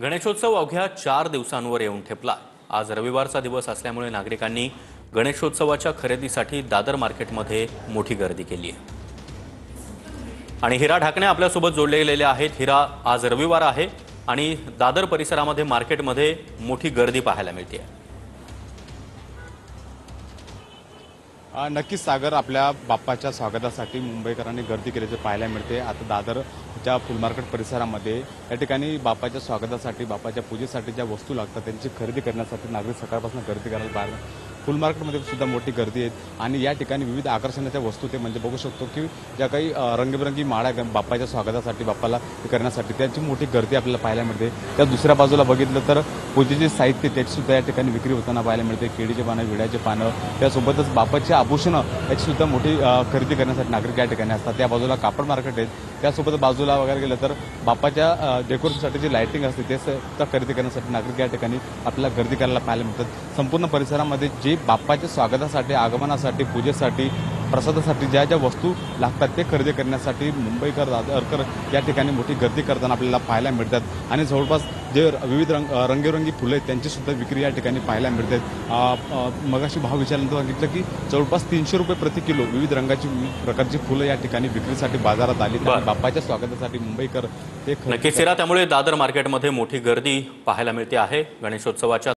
गणेशोत्सव अवघ्या 4 दिवसांवर येऊन ठेपला। आज रविवारचा दिवस असल्यामुळे नागरिकांनी गणेशोत्सवाच्या खरेदीसाठी दादर मार्केटमध्ये मोठी गर्दी केली आहे। आणि हिरा ढाकणे आपल्यासोबत जोडले गेलेले आहेत। हिरा, आज रविवार आहे आणि दादर परिसरामध्ये मार्केटमध्ये मोठी गर्दी पाहायला मिळते। नक्कीच सागर, आपल्या बाप्पाच्या स्वागतासाठी मुंबईकरांनी गर्दी केल्याचे पाहायला मिळते। आता दादरच्या फुल मार्केट परिसरामध्ये या ठिकाणी बाप्पाच्या स्वागतासाठी, बाप्पाच्या पूजेसाठी ज्या वस्तू लागतात त्यांची खरेदी करण्यासाठी नागरिक सकाळपासून गर्दी करायला पाहिजे। फुल मार्केटमध्ये सुद्धा मोठी गर्दी आहे आणि या ठिकाणी विविध आकर्षणाच्या वस्तू ते म्हणजे बघू शकतो की ज्या काही रंगीबेरंगी माळा बाप्पाच्या स्वागतासाठी, बाप्पाला करण्यासाठी त्यांची मोठी गर्दी आपल्याला पाहायला मिळते। त्या दुसऱ्या बाजूला बघितलं तर पूजेचे साहित्य त्याची सुद्धा या ठिकाणी विक्री होताना पाहायला मिळते। केळीचे पानं, विड्याचे पानं, त्यासोबतच बाप्पाचे आभूषणं याची सुद्धा मोठी खरेदी करण्यासाठी नागरिक या ठिकाणी असतात। त्या बाजूला कापड मार्केट आहे, त्यासोबत बाजूला वगैरे गेलं तर बाप्पाच्या डेकोरेशनसाठी जी लाइटिंग असते ते सुद्धा खरेदी करण्यासाठी नागरिक या ठिकाणी आपल्याला गर्दी करायला पाहायला मिळतात। संपूर्ण परिसरामध्ये जे बाप्पाच्या स्वागतासाठी, आगमनासाठी, पूजेसाठी, प्रसादासाठी ज्या ज्या वस्तू लागतात ते खरेदी करण्यासाठी मुंबईकर, दादरकर या ठिकाणी मोठी गर्दी करताना आपल्याला पाहायला मिळतात। आणि जवळपास जे विविध रंगीरंगी फुलं आहेत त्यांची सुद्धा विक्री या ठिकाणी पाहायला मिळतात। मगाशी भाव विचारल्यानंतर सांगितलं की जवळपास 300 रुपये प्रति किलो विविध रंगाची, विविध प्रकारची फुलं या ठिकाणी विक्रीसाठी बाजारात आली। बाप्पाच्या स्वागतासाठी मुंबईकर ते नक्कीच हिरा, त्यामुळे दादर मार्केटमध्ये मोठी गर्दी पाहायला मिळते आहे गणेशोत्सवाच्या